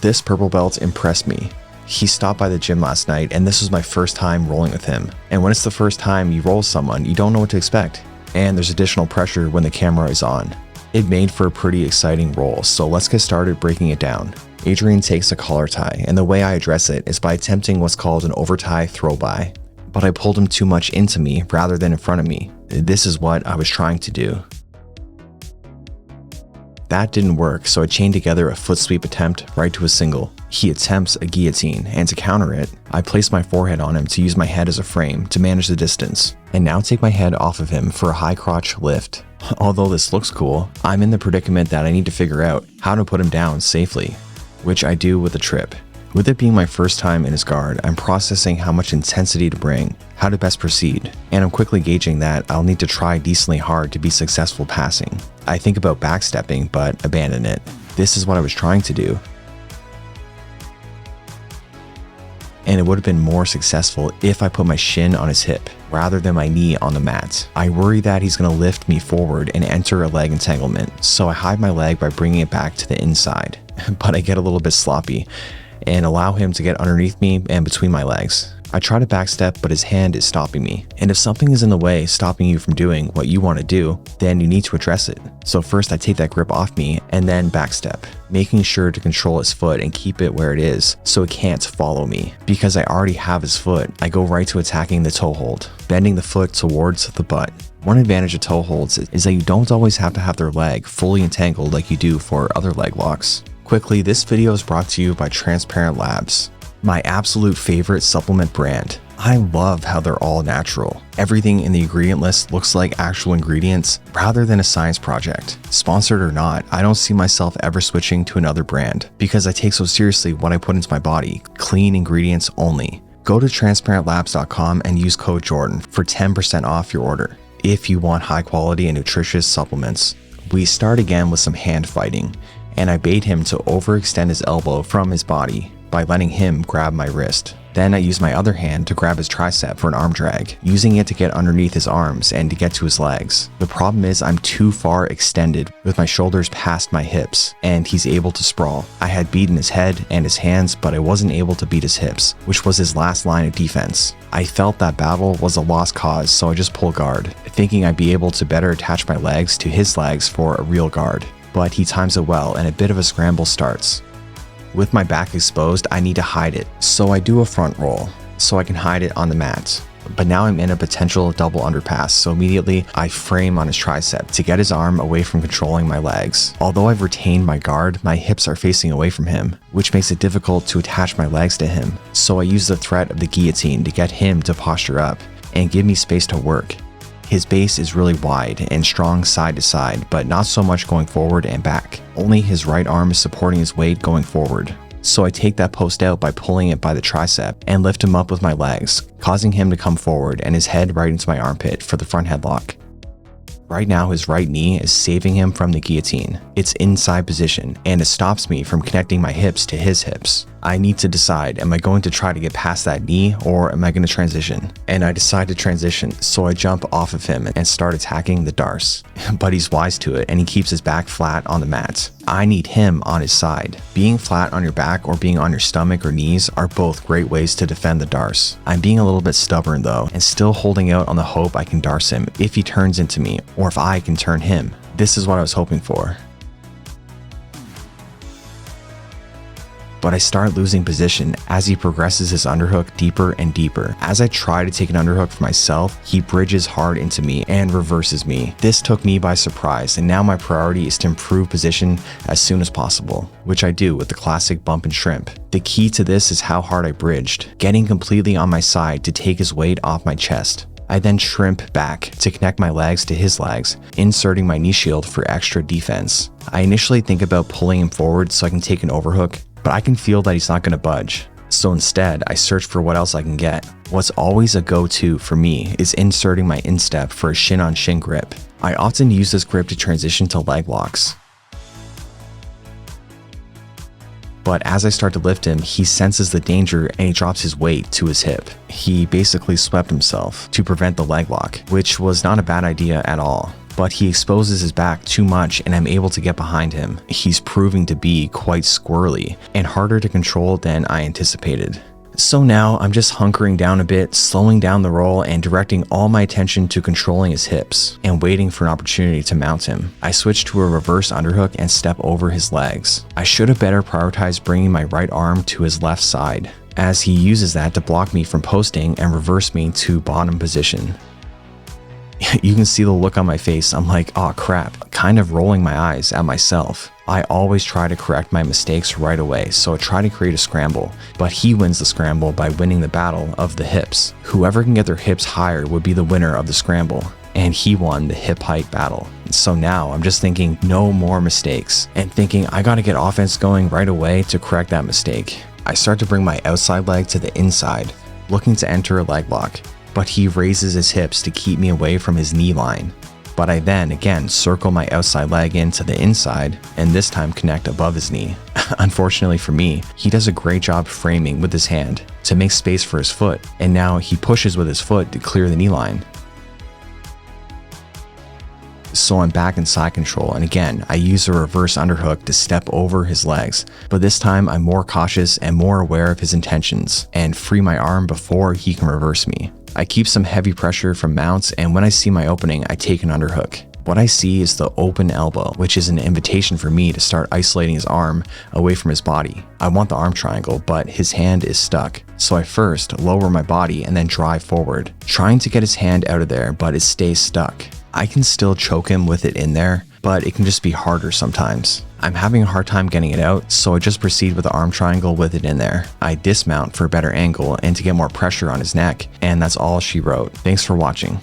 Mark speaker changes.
Speaker 1: This purple belt impressed me. He stopped by the gym last night, and this was my first time rolling with him. And when it's the first time you roll with someone, you don't know what to expect. And there's additional pressure when the camera is on. It made for a pretty exciting roll, so let's get started breaking it down. Adrian takes a collar tie, and the way I address it is by attempting what's called an over-tie throw-by. But I pulled him too much into me rather than in front of me. This is what I was trying to do. That didn't work, so I chained together a foot sweep attempt right to a single. He attempts a guillotine, and to counter it, I place my forehead on him to use my head as a frame to manage the distance, and now take my head off of him for a high crotch lift. Although this looks cool, I'm in the predicament that I need to figure out how to put him down safely, which I do with a trip. With it being my first time in his guard, I'm processing how much intensity to bring, how to best proceed, and I'm quickly gauging that I'll need to try decently hard to be successful passing. I think about backstepping, but abandon it. This is what I was trying to do. And it would have been more successful if I put my shin on his hip, rather than my knee on the mat. I worry that he's going to lift me forward and enter a leg entanglement, so I hide my leg by bringing it back to the inside. But I get a little bit sloppy, and allow him to get underneath me and between my legs. I try to backstep, but his hand is stopping me. And if something is in the way stopping you from doing what you want to do, then you need to address it. So first I take that grip off me and then backstep, making sure to control his foot and keep it where it is so it can't follow me. Because I already have his foot, I go right to attacking the toe hold, bending the foot towards the butt. One advantage of toe holds is that you don't always have to have their leg fully entangled like you do for other leg locks. Quickly, this video is brought to you by Transparent Labs, my absolute favorite supplement brand. I love how they're all natural. Everything in the ingredient list looks like actual ingredients rather than a science project. Sponsored or not, I don't see myself ever switching to another brand because I take so seriously what I put into my body. Clean ingredients only. Go to transparentlabs.com and use code Jordan for 10% off your order if you want high quality and nutritious supplements. We start again with some hand fighting, and I bait him to overextend his elbow from his body by letting him grab my wrist. Then I use my other hand to grab his tricep for an arm drag, using it to get underneath his arms and to get to his legs. The problem is I'm too far extended with my shoulders past my hips, and he's able to sprawl. I had beaten his head and his hands, but I wasn't able to beat his hips, which was his last line of defense. I felt that battle was a lost cause, so I just pulled guard, thinking I'd be able to better attach my legs to his legs for a real guard. But he times it well and a bit of a scramble starts. With my back exposed, I need to hide it, so I do a front roll so I can hide it on the mat. But now I'm in a potential double underpass, so immediately I frame on his tricep to get his arm away from controlling my legs. Although I've retained my guard, my hips are facing away from him, which makes it difficult to attach my legs to him. So I use the threat of the guillotine to get him to posture up and give me space to work. His base is really wide and strong side to side, but not so much going forward and back. Only his right arm is supporting his weight going forward. So I take that post out by pulling it by the tricep and lift him up with my legs, causing him to come forward and his head right into my armpit for the front headlock. Right now, his right knee is saving him from the guillotine. It's inside position, and it stops me from connecting my hips to his hips. I need to decide, am I going to try to get past that knee, or am I going to transition? And I decide to transition, so I jump off of him and start attacking the darce. But he's wise to it, and he keeps his back flat on the mat. I need him on his side. Being flat on your back or being on your stomach or knees are both great ways to defend the darce. I'm being a little bit stubborn though, and still holding out on the hope I can darce him if he turns into me, or if I can turn him. This is what I was hoping for. But I start losing position as he progresses his underhook deeper and deeper. As I try to take an underhook for myself, he bridges hard into me and reverses me. This took me by surprise, and now my priority is to improve position as soon as possible, which I do with the classic bump and shrimp. The key to this is how hard I bridged, getting completely on my side to take his weight off my chest. I then shrimp back to connect my legs to his legs, inserting my knee shield for extra defense. I initially think about pulling him forward so I can take an overhook, but I can feel that he's not going to budge. So instead, I search for what else I can get. What's always a go-to for me is inserting my instep for a shin-on-shin grip. I often use this grip to transition to leg locks. But as I start to lift him, he senses the danger and he drops his weight to his hip. He basically swept himself to prevent the leg lock, which was not a bad idea at all. but he exposes his back too much and I'm able to get behind him. He's proving to be quite squirrely and harder to control than I anticipated. So now I'm just hunkering down a bit, slowing down the roll and directing all my attention to controlling his hips and waiting for an opportunity to mount him. I switch to a reverse underhook and step over his legs. I should have better prioritized bringing my right arm to his left side, as he uses that to block me from posting and reverse me to bottom position. You can see the look on my face. I'm like, oh crap, kind of rolling my eyes at myself. I always try to correct my mistakes right away, so I try to create a scramble, but he wins the scramble by winning the battle of the hips. Whoever can get their hips higher would be the winner of the scramble, and he won the hip height battle. So now I'm just thinking no more mistakes and thinking I gotta get offense going right away to correct that mistake. I start to bring my outside leg to the inside, looking to enter a leg lock, but he raises his hips to keep me away from his knee line. But I then again circle my outside leg into the inside and this time connect above his knee. Unfortunately for me, he does a great job framing with his hand to make space for his foot, and now he pushes with his foot to clear the knee line. So I'm back in side control, and again I use a reverse underhook to step over his legs, but this time I'm more cautious and more aware of his intentions and free my arm before he can reverse me. I keep some heavy pressure from mounts, and when I see my opening, I take an underhook. What I see is the open elbow, which is an invitation for me to start isolating his arm away from his body. I want the arm triangle, but his hand is stuck. So I first lower my body and then drive forward, trying to get his hand out of there, but it stays stuck. I can still choke him with it in there, but it can just be harder sometimes. I'm having a hard time getting it out, so I just proceed with the arm triangle with it in there. I dismount for a better angle and to get more pressure on his neck, and that's all she wrote. Thanks for watching.